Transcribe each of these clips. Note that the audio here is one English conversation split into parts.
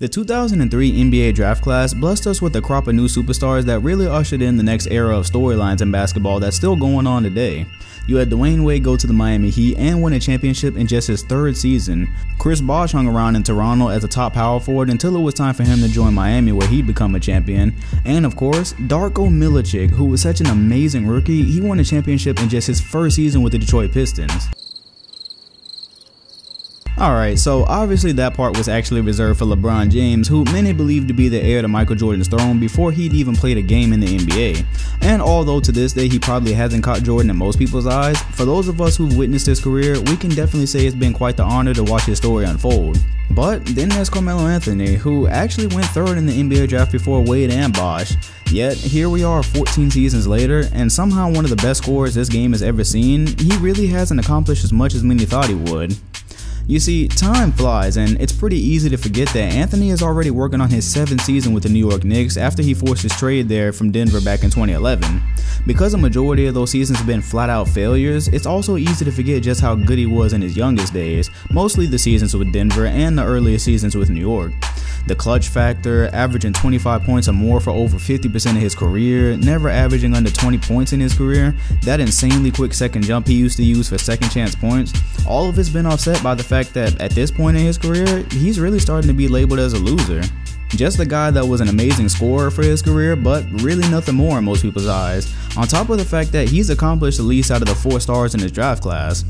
The 2003 NBA draft class blessed us with a crop of new superstars that really ushered in the next era of storylines in basketball that's still going on today. You had Dwayne Wade go to the Miami Heat and win a championship in just his third season. Chris Bosh hung around in Toronto as a top power forward until it was time for him to join Miami, where he'd become a champion. And of course, Darko Milicic, who was such an amazing rookie, he won a championship in just his first season with the Detroit Pistons. Alright, so obviously that part was actually reserved for LeBron James, who many believe to be the heir to Michael Jordan's throne before he'd even played a game in the NBA. And although to this day he probably hasn't caught Jordan in most people's eyes, for those of us who've witnessed his career, we can definitely say it's been quite the honor to watch his story unfold. But then there's Carmelo Anthony, who actually went third in the NBA draft before Wade and Bosh. Yet here we are 14 seasons later, and somehow one of the best scorers this game has ever seen, he really hasn't accomplished as much as many thought he would. You see, time flies, and it's pretty easy to forget that Anthony is already working on his 7th season with the New York Knicks after he forced his trade there from Denver back in 2011. Because a majority of those seasons have been flat out failures, it's also easy to forget just how good he was in his youngest days, mostly the seasons with Denver and the earlier seasons with New York. The clutch factor, averaging 25 points or more for over 50% of his career, never averaging under 20 points in his career, that insanely quick second jump he used to use for second chance points, all of it's been offset by the fact that at this point in his career, he's really starting to be labeled as a loser. Just a guy that was an amazing scorer for his career, but really nothing more in most people's eyes, on top of the fact that he's accomplished the least out of the 4 stars in his draft class.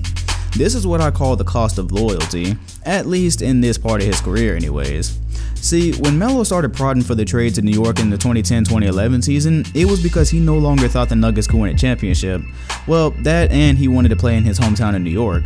This is what I call the cost of loyalty, at least in this part of his career anyways. See, when Melo started prodding for the trade to New York in the 2010-2011 season, it was because he no longer thought the Nuggets could win a championship. Well, that and he wanted to play in his hometown of New York.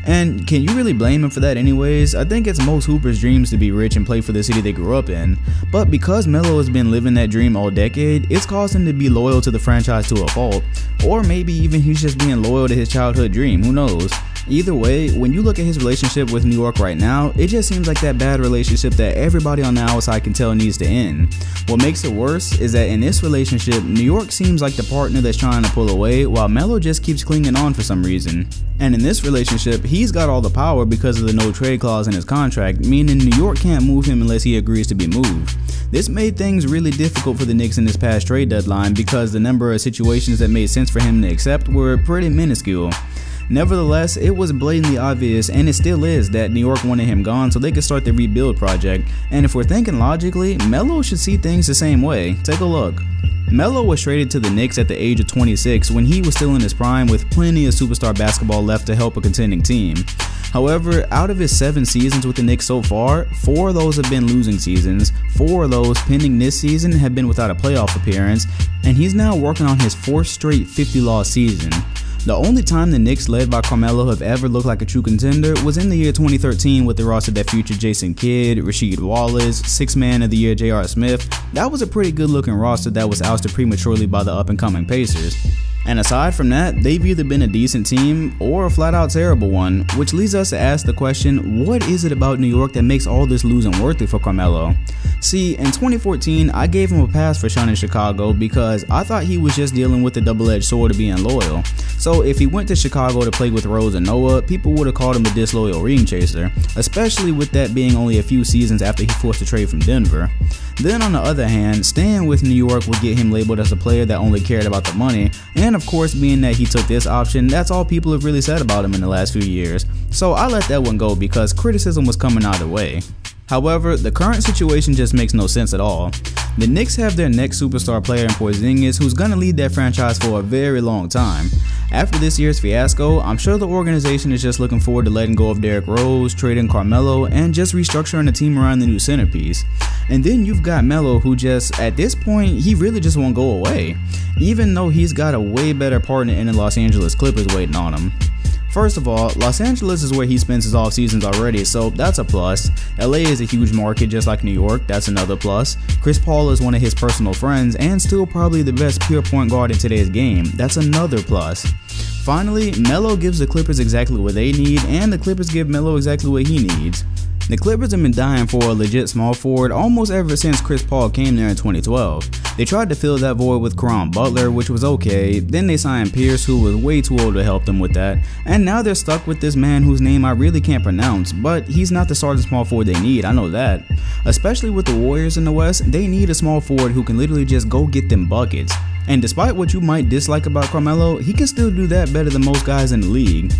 And can you really blame him for that anyways? I think it's most hoopers' dreams to be rich and play for the city they grew up in. But because Melo has been living that dream all decade, it's caused him to be loyal to the franchise to a fault. Or maybe even he's just being loyal to his childhood dream, who knows? Either way, when you look at his relationship with New York right now, it just seems like that bad relationship that everybody on the outside can tell needs to end. What makes it worse is that in this relationship, New York seems like the partner that's trying to pull away, while Melo just keeps clinging on for some reason. And in this relationship, he's got all the power because of the no trade clause in his contract, meaning New York can't move him unless he agrees to be moved. This made things really difficult for the Knicks in this past trade deadline because the number of situations that made sense for him to accept were pretty minuscule. Nevertheless, it was blatantly obvious, and it still is, that New York wanted him gone so they could start the rebuild project. And if we're thinking logically, Melo should see things the same way. Take a look. Melo was traded to the Knicks at the age of 26 when he was still in his prime with plenty of superstar basketball left to help a contending team. However, out of his 7 seasons with the Knicks so far, 4 of those have been losing seasons, 4 of those pending this season have been without a playoff appearance, and he's now working on his 4th straight 50-loss season. The only time the Knicks led by Carmelo have ever looked like a true contender was in the year 2013 with the roster that featured Jason Kidd, Rasheed Wallace, 6th Man of the Year J.R. Smith. That was a pretty good looking roster that was ousted prematurely by the up and coming Pacers. And aside from that, they've either been a decent team or a flat out terrible one, which leads us to ask the question, what is it about New York that makes all this losing worth it for Carmelo? See, in 2014, I gave him a pass for shunning Chicago because I thought he was just dealing with the double-edged sword of being loyal. So if he went to Chicago to play with Rose and Noah, people would have called him a disloyal ring chaser, especially with that being only a few seasons after he forced a trade from Denver. Then on the other hand, staying with New York would get him labeled as a player that only cared about the money, and of course being that he took this option, that's all people have really said about him in the last few years. So I let that one go because criticism was coming either way. However, the current situation just makes no sense at all. The Knicks have their next superstar player in Porzingis, who's gonna lead that franchise for a very long time. After this year's fiasco, I'm sure the organization is just looking forward to letting go of Derrick Rose, trading Carmelo, and just restructuring the team around the new centerpiece. And then you've got Melo, who just, at this point, he really just won't go away, even though he's got a way better partner in the Los Angeles Clippers waiting on him. First of all, Los Angeles is where he spends his off seasons already, so that's a plus. LA is a huge market just like New York, that's another plus. Chris Paul is one of his personal friends and still probably the best pure point guard in today's game, that's another plus. Finally, Melo gives the Clippers exactly what they need, and the Clippers give Melo exactly what he needs. The Clippers have been dying for a legit small forward almost ever since Chris Paul came there in 2012. They tried to fill that void with Caron Butler, which was okay, then they signed Pierce, who was way too old to help them with that, and now they're stuck with this man whose name I really can't pronounce, but he's not the starting small forward they need, I know that. Especially with the Warriors in the West, they need a small forward who can literally just go get them buckets. And despite what you might dislike about Carmelo, he can still do that better than most guys in the league.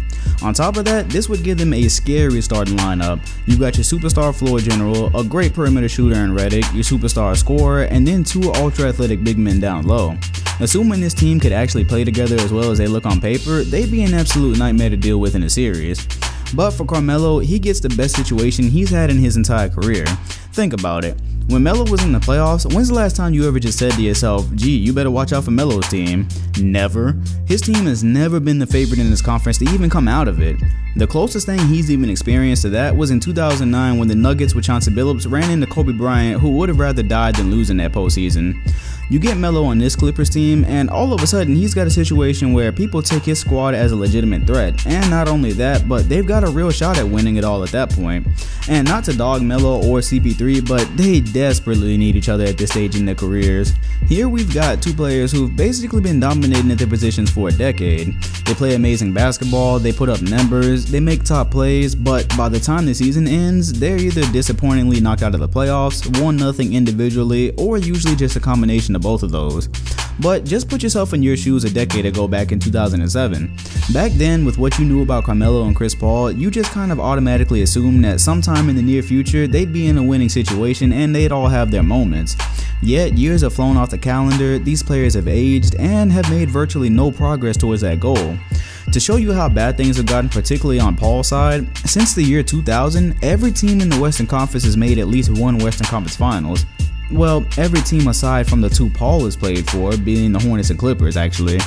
On top of that, this would give them a scary starting lineup. You got your superstar floor general, a great perimeter shooter in Redick, your superstar scorer, and then 2 ultra athletic big men down low. Assuming this team could actually play together as well as they look on paper, they'd be an absolute nightmare to deal with in a series. But for Carmelo, he gets the best situation he's had in his entire career. Think about it. When Melo was in the playoffs, when's the last time you ever just said to yourself, gee, you better watch out for Melo's team? Never. His team has never been the favorite in this conference to even come out of it. The closest thing he's even experienced to that was in 2009 when the Nuggets with Chauncey Billups ran into Kobe Bryant, who would have rather died than lose in that postseason. You get Melo on this Clippers team, and all of a sudden he's got a situation where people take his squad as a legitimate threat. And not only that, but they've got a real shot at winning it all at that point. And not to dog Melo or CP3, but they desperately need each other at this stage in their careers. Here we've got 2 players who've basically been dominating at their positions for a decade. They play amazing basketball, they put up numbers, they make top plays, but by the time the season ends, they're either disappointingly knocked out of the playoffs, 1-0 individually, or usually just a combination of both of those. But just put yourself in your shoes a decade ago back in 2007. Back then, with what you knew about Carmelo and Chris Paul, you just kind of automatically assumed that sometime in the near future they'd be in a winning situation and they'd all have their moments. Yet years have flown off the calendar, these players have aged and have made virtually no progress towards that goal. To show you how bad things have gotten, particularly on Paul's side, since the year 2000, every team in the Western Conference has made at least one Western Conference Finals. Well, every team aside from the 2 Paul has played for, being the Hornets and Clippers actually.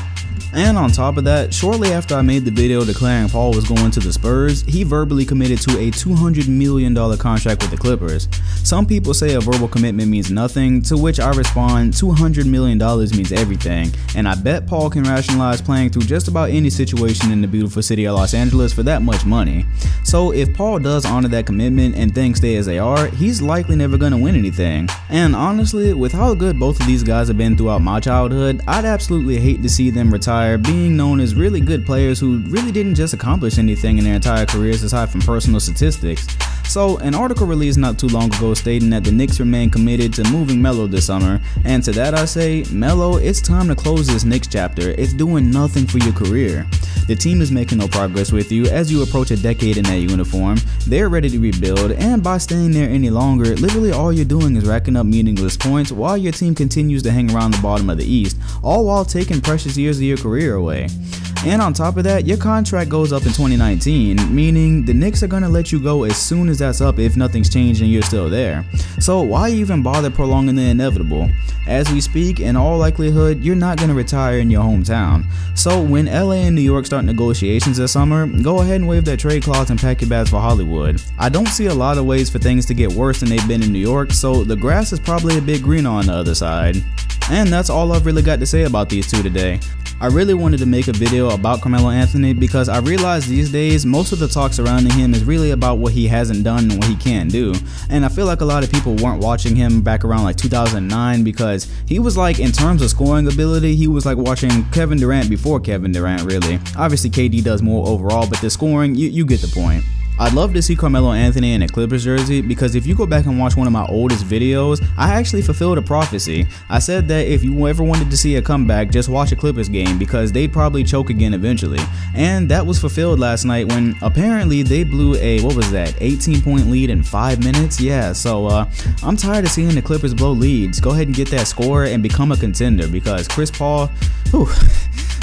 And on top of that, shortly after I made the video declaring Paul was going to the Spurs, he verbally committed to a $200 million contract with the Clippers. Some people say a verbal commitment means nothing, to which I respond, $200 million means everything, and I bet Paul can rationalize playing through just about any situation in the beautiful city of Los Angeles for that much money. So if Paul does honor that commitment and things stay as they are, he's likely never going to win anything. And honestly, with how good both of these guys have been throughout my childhood, I'd absolutely hate to see them retire being known as really good players who really didn't just accomplish anything in their entire careers aside from personal statistics. So an article released not too long ago stating that the Knicks remain committed to moving Melo this summer, and to that I say, Melo, it's time to close this Knicks chapter. It's doing nothing for your career. The team is making no progress with you as you approach a decade in that uniform. They're ready to rebuild, and by staying there any longer, literally all you're doing is racking up meaningless points while your team continues to hang around the bottom of the East, all while taking precious years of your career away. And on top of that, your contract goes up in 2019, meaning the Knicks are going to let you go as soon as that's up if nothing's changed and you're still there. So why even bother prolonging the inevitable? As we speak, in all likelihood, you're not going to retire in your hometown. So when LA and New York start negotiations this summer, go ahead and waive that trade clause and pack your bags for Hollywood. I don't see a lot of ways for things to get worse than they've been in New York, so the grass is probably a bit greener on the other side. And that's all I've really got to say about these 2 today. I really wanted to make a video about Carmelo Anthony because I realize these days most of the talk surrounding him is really about what he hasn't done and what he can't do. And I feel like a lot of people weren't watching him back around like 2009 because he was like, in terms of scoring ability, he was like watching Kevin Durant before Kevin Durant really. Obviously KD does more overall, but the scoring, you get the point. I'd love to see Carmelo Anthony in a Clippers jersey because if you go back and watch one of my oldest videos, I actually fulfilled a prophecy. I said that if you ever wanted to see a comeback, just watch a Clippers game because they'd probably choke again eventually. And that was fulfilled last night when apparently they blew a, 18-point lead in 5 minutes? Yeah, so I'm tired of seeing the Clippers blow leads. Go ahead and get that score and become a contender because Chris Paul, whew,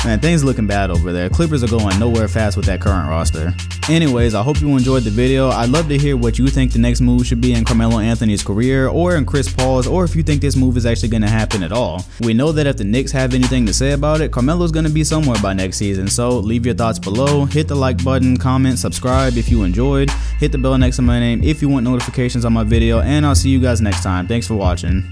man, things looking bad over there. Clippers are going nowhere fast with that current roster. Anyways, I hope you enjoyed the video. I'd love to hear what you think the next move should be in Carmelo Anthony's career or in Chris Paul's, or if you think this move is actually going to happen at all. We know that if the Knicks have anything to say about it, Carmelo's going to be somewhere by next season, so leave your thoughts below, hit the like button, comment, subscribe if you enjoyed, hit the bell next to my name if you want notifications on my video, and I'll see you guys next time. Thanks for watching.